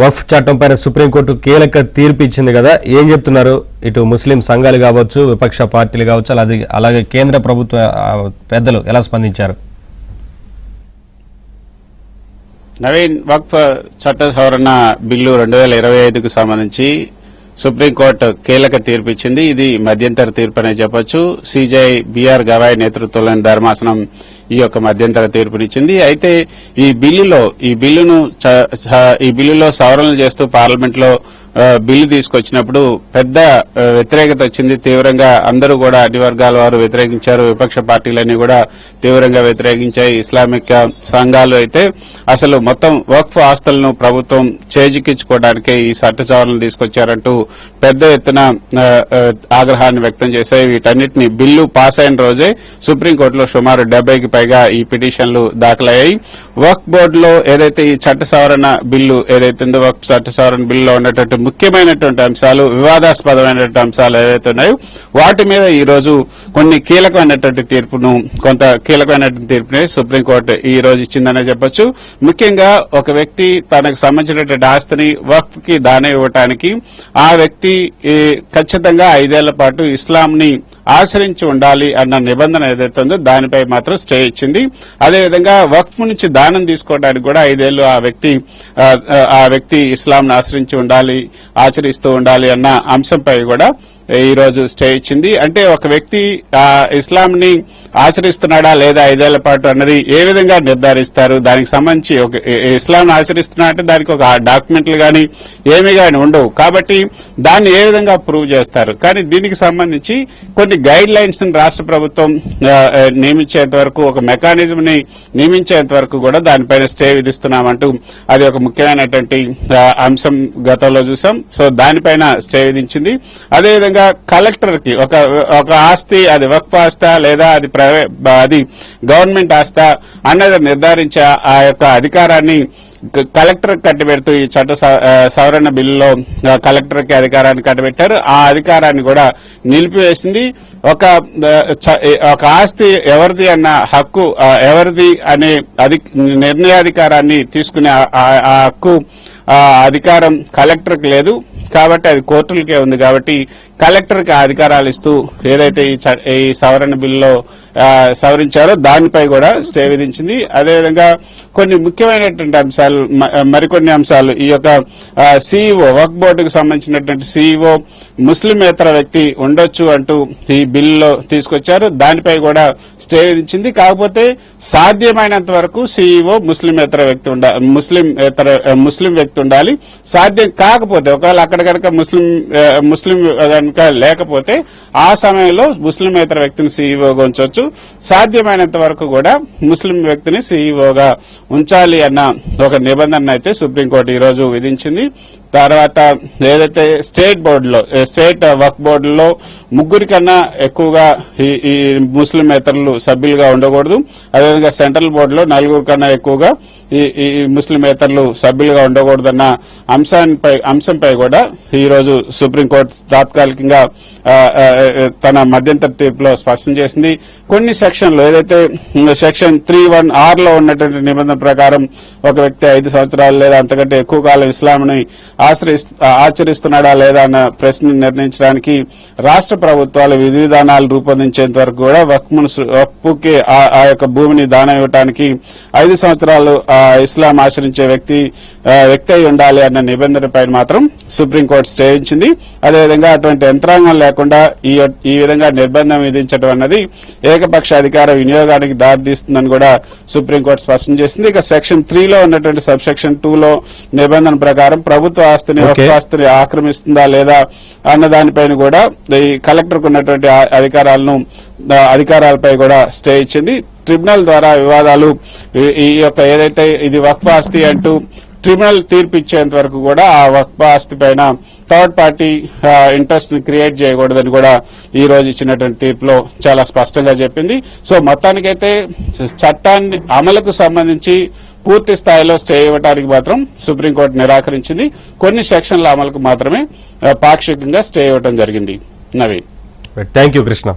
వక్ఫ్ చట్టం పైన సుప్రీంకోర్టు కీలక తీర్పు ఇచ్చింది కదా, ఏం చెప్తున్నారు? ఇటు ముస్లిం సంఘాలు కావచ్చు, విపక్ష పార్టీలు కావచ్చు, అలాగే కేంద్ర ప్రభుత్వ పెద్దలు ఎలా స్పందించారు? నవీన్, వక్ఫ్ చట్ట సవరణ బిల్లు 2025కు సంబంధించి సుప్రీంకోర్టు కీలక తీర్పు ఇచ్చింది. ఇది మధ్యంతర తీర్పు అనే చెప్పొచ్చు. సిజేఐ బిఆర్ గవాయ్ నేతృత్వంలోని ధర్మాసనం ఈ యొక్క మధ్యంతర తీర్పునిచ్చింది. అయితే ఈ బిల్లులో సవరణలు చేస్తూ పార్లమెంట్ లో బిల్లు తీసుకొచ్చినప్పుడు పెద్ద వ్యతిరేకత వచ్చింది. తీవ్రంగా అందరూ కూడా అన్ని వర్గాల వారు వ్యతిరేకించారు. విపక్ష పార్టీలన్నీ కూడా తీవ్రంగా వ్యతిరేకించాయి. ఇస్లామిక్ సంఘాలు అయితే అసలు మొత్తం వక్ఫ్ ఆస్తులను ప్రభుత్వం చేజిక్కించుకోవడానికే ఈ చట్ట సవరణలు తీసుకొచ్చారంటూ పెద్ద ఎత్తున ఆగ్రహాన్ని వ్యక్తం చేశాయి. వీటన్నిటిని బిల్లు పాస్ అయిన రోజే సుప్రీంకోర్టులో సుమారు 70కి పైగా ఈ పిటిషన్లు దాఖలయ్యాయి. వక్ఫ్ బోర్డులో ఏదైతే ఈ చట్ట సవరణ బిల్లు ఏదైతే ఉందో, వక్ఫ్ చట్ట సవరణ బిల్లులో ఉన్నటువంటి ముఖ్యమైనటువంటి అంశాలు, వివాదాస్పదమైనటువంటి అంశాలు ఏవైతే ఉన్నాయో వాటి మీద ఈ రోజు కొంత కీలకమైనటువంటి తీర్పుని సుప్రీంకోర్టు ఈ రోజు ఇచ్చిందనే చెప్పొచ్చు. ముఖ్యంగా ఒక వ్యక్తి తనకు సంబంధించినటువంటి ఆస్తిని వక్ఫ్ కి దానం ఇవ్వటానికి ఆ వ్యక్తి ఖచ్చితంగా 5 ఏళ్ల పాటు ఇస్లాంని ఆచరించి ఉండాలి అన్న నిబంధన ఏదైతే ఉందో దానిపై మాత్రం స్టే ఇచ్చింది. అదేవిధంగా వక్ఫ్ నుంచి దానం తీసుకోవడానికి కూడా 5 ఏళ్లు ఆ వ్యక్తి ఇస్లాంను ఆచరిస్తూ ఉండాలి అన్న అంశంపై కూడా ఈ రోజు స్టే ఇచ్చింది. అంటే ఒక వ్యక్తి ఇస్లాంని ఆచరిస్తున్నాడా లేదా 5 ఏళ్ల పాటు అన్నది ఏ విధంగా నిర్ధారిస్తారు? దానికి సంబంధించి ఇస్లాం ఆచరిస్తున్నా అంటే దానికి ఒక డాక్యుమెంట్లు గాని ఏమి గాని ఉండవు. కాబట్టి దాన్ని ఏ విధంగా ప్రూవ్ చేస్తారు? కానీ దీనికి సంబంధించి కొన్ని గైడ్ లైన్స్ రాష్ట్ర ప్రభుత్వం నియమించేంత వరకు, ఒక మెకానిజం ని నియమించేంత వరకు కూడా దానిపైన స్టే విధిస్తున్నామంటూ అది ఒక ముఖ్యమైనటువంటి అంశం గతంలో చూసాం. సో దానిపైన స్టే విధించింది. అదేవిధంగా కలెక్టర్ కి ఒక ఆస్తి, అది వక్ఫ్ ఆస్తా లేదా అది గవర్నమెంట్ ఆస్తా అన్నది నిర్ధారించే ఆ యొక్క అధికారాన్ని కలెక్టర్ కట్టిపెడుతూ ఈ చట్ట సవరణ బిల్లులో కలెక్టర్ కి అధికారాన్ని కట్టిపెట్టారు. ఆ అధికారాన్ని కూడా నిలిపివేసింది. ఒక ఆస్తి ఎవరిది అన్న హక్కు, ఎవరిది అనే నిర్ణయాధికారాన్ని తీసుకునే ఆ హక్కు, అధికారం కలెక్టర్కి లేదు. కాబట్టి అది కోర్టులకే ఉంది. కాబట్టి కలెక్టర్ కి అధికారాలు ఇస్తూ ఏదైతే ఈ సవరణ బిల్లులో సవరించారో దానిపై కూడా స్టే విధించింది. అదేవిధంగా కొన్ని ముఖ్యమైనటువంటి అంశాలు, మరికొన్ని అంశాలు, ఈ యొక్క సీఈఓ, వక్ఫ్ బోర్డుకు సంబంధించినటువంటి సీఈఓ ముస్లిమేతర వ్యక్తి ఉండొచ్చు అంటూ ఈ బిల్లులో తీసుకొచ్చారు. దానిపై కూడా స్టే విధించింది. కాకపోతే సాధ్యమైనంత వరకు సీఈఓ ముస్లిమేతర వ్యక్తి ఉండాలి. సాధ్యం కాకపోతే ఒకవేళ అక్కడ కనుక ముస్లిం కనుక లేకపోతే ఆ సమయంలో ముస్లిమేతర వ్యక్తిని సీఈఓగా ఉంచవచ్చు. సాధ్యమైనంత వరకు కూడా ముస్లిం వ్యక్తిని సీఈఓగా ఉంచాలి అన్న ఒక నిబంధన అయితే సుప్రీంకోర్టు ఈ రోజు విధించింది. తర్వాత ఏదైతే స్టేట్ వక్ఫ్ బోర్డులో 3 కన్నా ఎక్కువగా ఈ ముస్లిమేతరులు సభ్యులుగా ఉండకూడదు. అదేవిధంగా సెంట్రల్ బోర్డులో 4 కన్నా ఎక్కువగా ఈ ముస్లిమేతరులు సభ్యులుగా ఉండకూడదన్న అంశంపై కూడా ఈ రోజు సుప్రీంకోర్టు తాత్కాలికంగా తన మధ్యంతర తీర్పులో స్పష్టం చేసింది. కొన్ని సెక్షన్లు ఏదైతే సెక్షన్ 3(1)R లో ఉన్నటువంటి నిబంధన ప్రకారం ఒక వ్యక్తి 5 సంవత్సరాలు లేదా అంతకంటే ఎక్కువ కాలం ఇస్లాంని ఆచరిస్తున్నాడా లేదా అన్న ప్రశ్న నిర్ణయించడానికి రాష్ట్ర ప్రభుత్వాలు విధి విధానాలు రూపొందించేంత వరకు కూడా వక్ఫ్కి ఆ యొక్క భూమిని దానం ఇవ్వడానికి 5 సంవత్సరాలు ఇస్లాం ఆచరించే వ్యక్తి అయి ఉండాలి అన్న నిబంధనపై మాత్రం సుప్రీంకోర్టు స్టే ఇచ్చింది. అదేవిధంగా అటువంటి యంత్రాంగం లేకుండా ఈ విధంగా నిర్బంధం విధించడం అన్నది ఏకపక్ష అధికార వినియోగానికి దారితీస్తుందని కూడా సుప్రీంకోర్టు స్పష్టం చేసింది. ఇక సెక్షన్ 3లో ఉన్నటువంటి సబ్ సెక్షన్ 2లో నిబంధన ప్రకారం ప్రభుత్వ ఆస్తిని వక్ఫ్ ఆస్తిని ఆక్రమిస్తుందా లేదా అన్న దానిపైన కూడా ఈ కలెక్టర్ కు ఉన్నటువంటి అధికారాలపై కూడా స్టే ఇచ్చింది. ట్రిబ్యునల్ ద్వారా వివాదాలు ఈ యొక్క ఏదైతే ఇది వక్ఫ్ ఆస్తి అంటూ ట్రిబ్యునల్ తీర్పు ఇచ్చేంత వరకు కూడా ఆ వక్ఫ్ ఆస్తి పైన థర్డ్ పార్టీ ఇంట్రెస్ట్ ని క్రియేట్ చేయకూడదని కూడా ఈ రోజు ఇచ్చినటువంటి తీర్పులో చాలా స్పష్టంగా చెప్పింది. సో మొత్తానికైతే చట్టాన్ని అమలుకు సంబంధించి పూర్తి స్థాయిలో స్టే ఇవ్వడానికి మాత్రం సుప్రీంకోర్టు నిరాకరించింది. కొన్ని సెక్షన్ల అమలుకు మాత్రమే పాక్షికంగా స్టే ఇవ్వడం జరిగింది. Naveen, thank you Krishna.